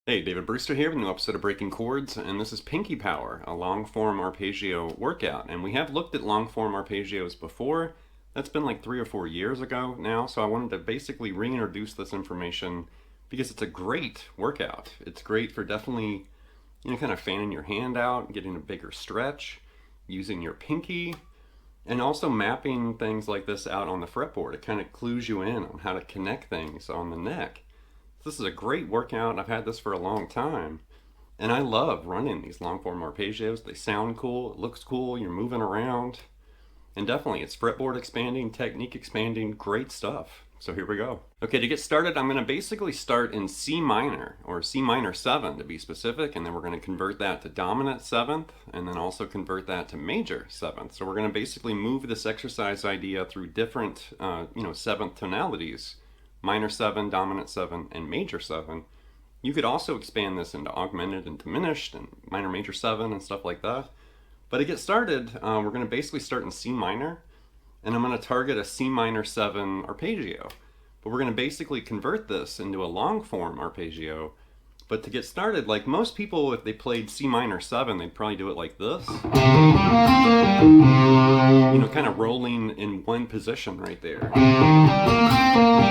Hey, David Brewster here with a new episode of Breaking Chords, and this is Pinkie Power, a long-form arpeggio workout. And we have looked at long-form arpeggios before. That's been like 3 or 4 years ago now, so I wanted to basically reintroduce this information because it's a great workout. It's great for definitely, kind of fanning your hand out, getting a bigger stretch, using your pinky, and also mapping things like this out on the fretboard. It kind of clues you in on how to connect things on the neck. This is a great workout. I've had this for a long time. And I love running these long form arpeggios. They sound cool, it looks cool, you're moving around. And definitely it's fretboard expanding, technique expanding, great stuff. So here we go. Okay, to get started, I'm gonna basically start in C minor, or C minor 7 to be specific, and then we're gonna convert that to dominant 7th, and then also convert that to major 7th. So we're gonna basically move this exercise idea through different, 7th tonalities. Minor 7, dominant 7, and major 7. You could also expand this into augmented and diminished and minor major 7 and stuff like that. But to get started, we're going to basically start in C minor, and I'm going to target a C minor 7 arpeggio. But we're going to basically convert this into a long form arpeggio. But to get started, like most people, if they played C minor 7, they'd probably do it like this. Kind of rolling in one position right there.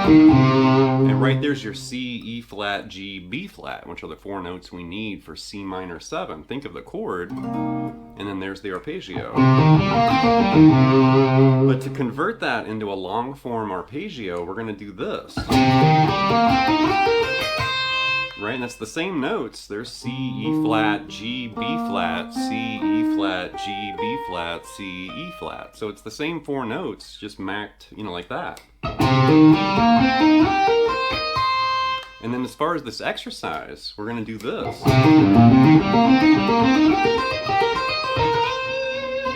And right there's your C, E flat, G, B flat, which are the 4 notes we need for C minor 7. Think of the chord, and then there's the arpeggio. But to convert that into a long form arpeggio, we're going to do this. Right, and that's the same notes. There's C, E flat, G, B flat, C, E flat, G, B flat, C, E flat. So it's the same 4 notes, just macked, like that. And then as far as this exercise, we're going to do this.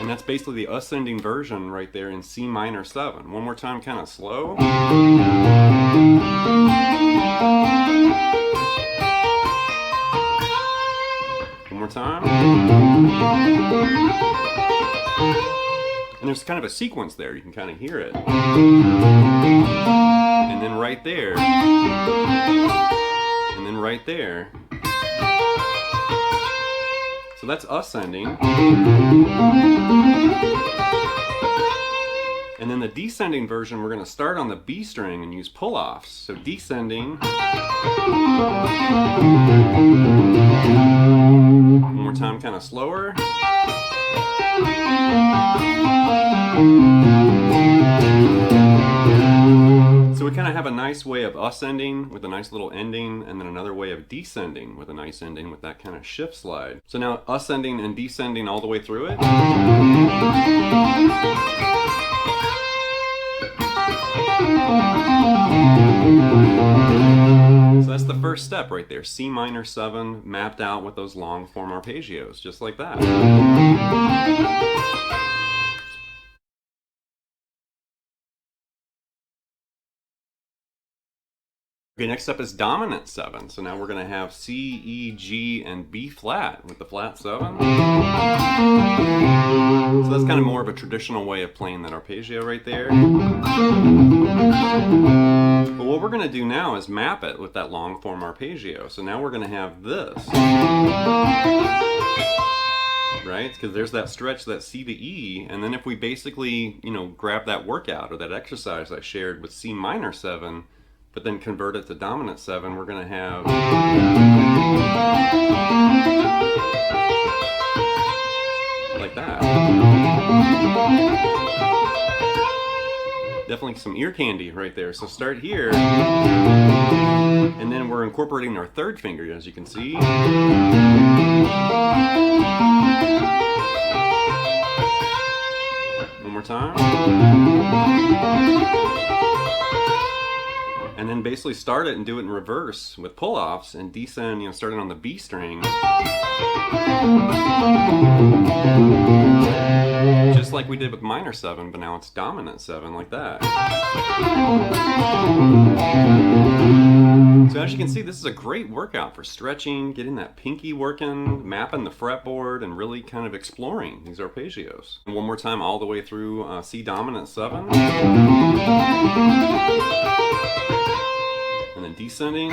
And that's basically the ascending version right there in C minor 7. One more time, kind of slow. One more time. And there's kind of a sequence there, you can kind of hear it. And then right there. And then right there. So that's ascending. And then the descending version, we're going to start on the B string and use pull-offs. So descending. One more time, kind of slower. So we kind of have a nice way of ascending with a nice little ending, and then another way of descending with a nice ending with that kind of shift slide. So now ascending and descending all the way through it. So that's the first step right there. C minor 7 mapped out with those long form arpeggios, just like that. Okay, next up is dominant 7. So now we're going to have C, E, G, and B flat with the flat 7. So that's kind of more of a traditional way of playing that arpeggio right there. But what we're going to do now is map it with that long form arpeggio. So now we're going to have this. Right? Because there's that stretch, that C to E, and then if we basically, grab that workout or that exercise I shared with C minor 7, but then convert it to dominant 7, we're going to have like that. Definitely some ear candy right there. So start here, and then we're incorporating our 3rd finger, as you can see. One more time. And then basically start it and do it in reverse with pull-offs and descend, starting on the B string. Just like we did with minor 7, but now it's dominant 7, like that. So as you can see, this is a great workout for stretching, getting that pinky working, mapping the fretboard, and really kind of exploring these arpeggios. And one more time all the way through C dominant 7. And then descending.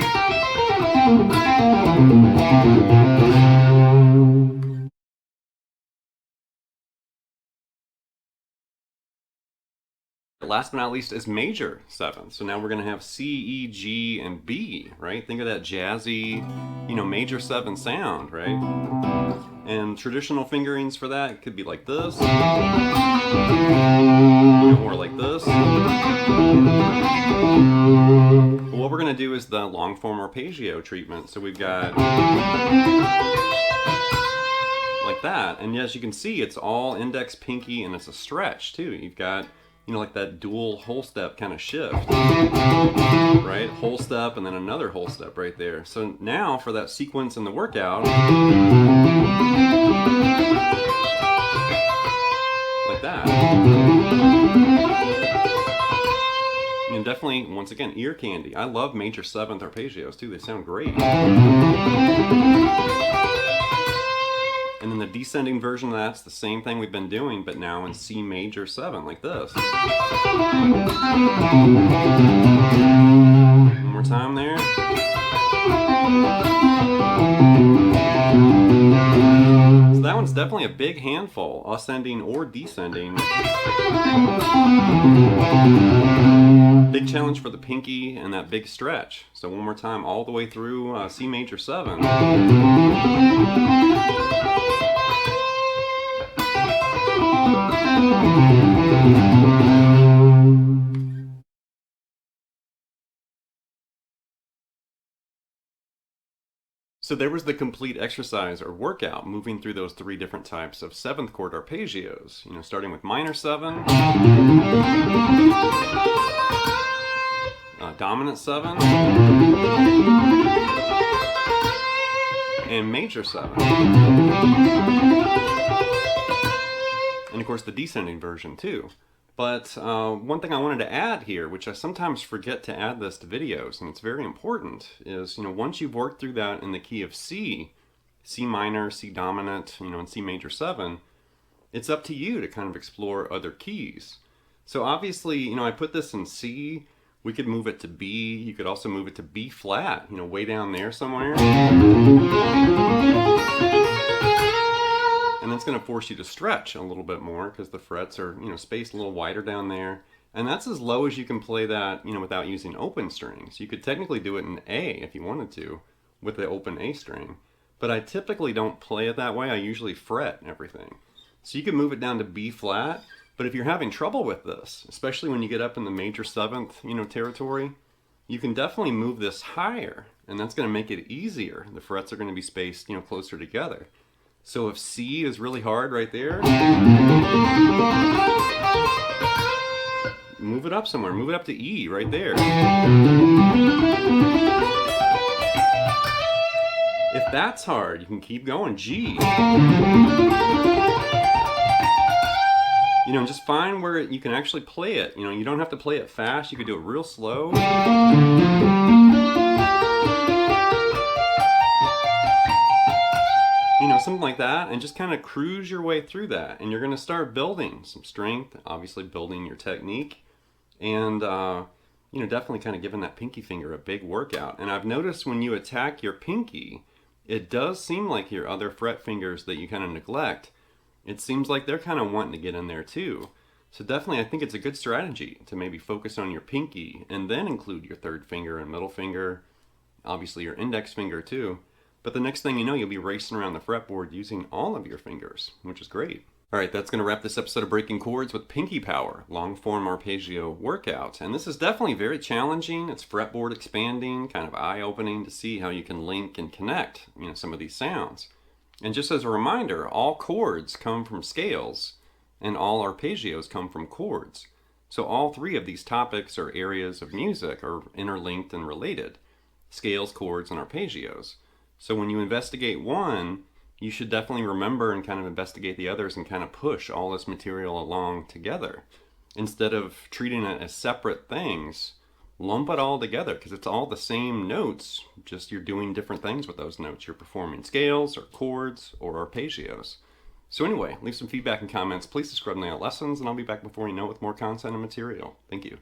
Last but not least is major 7. So now we're going to have C, E, G, and B, right? Think of that jazzy, major 7 sound, right? And traditional fingerings for that could be like this, or like this. But what we're going to do is the long form arpeggio treatment. So we've got like that, and as you can see, it's all index, pinky, and it's a stretch too. You've got like that dual whole step kind of shift, right? Whole step and then another whole step right there. So now for that sequence in the workout, like that. And definitely, once again, ear candy. I love major 7th arpeggios too. They sound great. And then the descending version of that's the same thing we've been doing, but now in C major 7, like this. One more time there. So that one's definitely a big handful, ascending or descending. Big challenge for the pinky and that big stretch. So one more time, all the way through C major 7. So there was the complete exercise or workout, moving through those 3 different types of 7th chord arpeggios. Starting with minor 7, dominant 7, and major 7. And of course the descending version too. But one thing I wanted to add here, which I sometimes forget to add this to videos, and it's very important, is once you've worked through that in the key of C, C minor, C dominant, and C major 7, it's up to you to kind of explore other keys. So obviously, I put this in C. We could move it to B. You could also move it to B flat, way down there somewhere. And that's going to force you to stretch a little bit more because the frets are, spaced a little wider down there. And that's as low as you can play that, without using open strings. You could technically do it in A if you wanted to with the open A string. But I typically don't play it that way. I usually fret everything. So you can move it down to B flat. But if you're having trouble with this, especially when you get up in the major 7th, territory, you can definitely move this higher. And that's going to make it easier. The frets are going to be spaced, closer together. So if C is really hard right there, move it up somewhere. Move it up to E right there. If that's hard, you can keep going. G. And just find where you can actually play it. You don't have to play it fast. You could do it real slow. Something like that, and just kind of cruise your way through that, and you're going to start building some strength, obviously building your technique, and definitely kind of giving that pinky finger a big workout. And I've noticed when you attack your pinky, it does seem like your other fret fingers that you kind of neglect, it seems like they're kind of wanting to get in there too. So definitely I think it's a good strategy to maybe focus on your pinky and then include your 3rd finger and middle finger, obviously your index finger too. But the next thing you know, you'll be racing around the fretboard using all of your fingers, which is great. All right, that's going to wrap this episode of Breaking Chords with Pinkie Power, long form arpeggio workout. And this is definitely very challenging. It's fretboard expanding, kind of eye-opening to see how you can link and connect, some of these sounds. And just as a reminder, all chords come from scales, and all arpeggios come from chords. So all 3 of these topics or areas of music are interlinked and related: scales, chords, and arpeggios. So when you investigate one, you should definitely remember and kind of investigate the others and kind of push all this material along together. Instead of treating it as separate things, lump it all together because it's all the same notes, just you're doing different things with those notes. You're performing scales or chords or arpeggios. So anyway, leave some feedback and comments. Please subscribe to Nail Lessons, and I'll be back before you know it with more content and material. Thank you.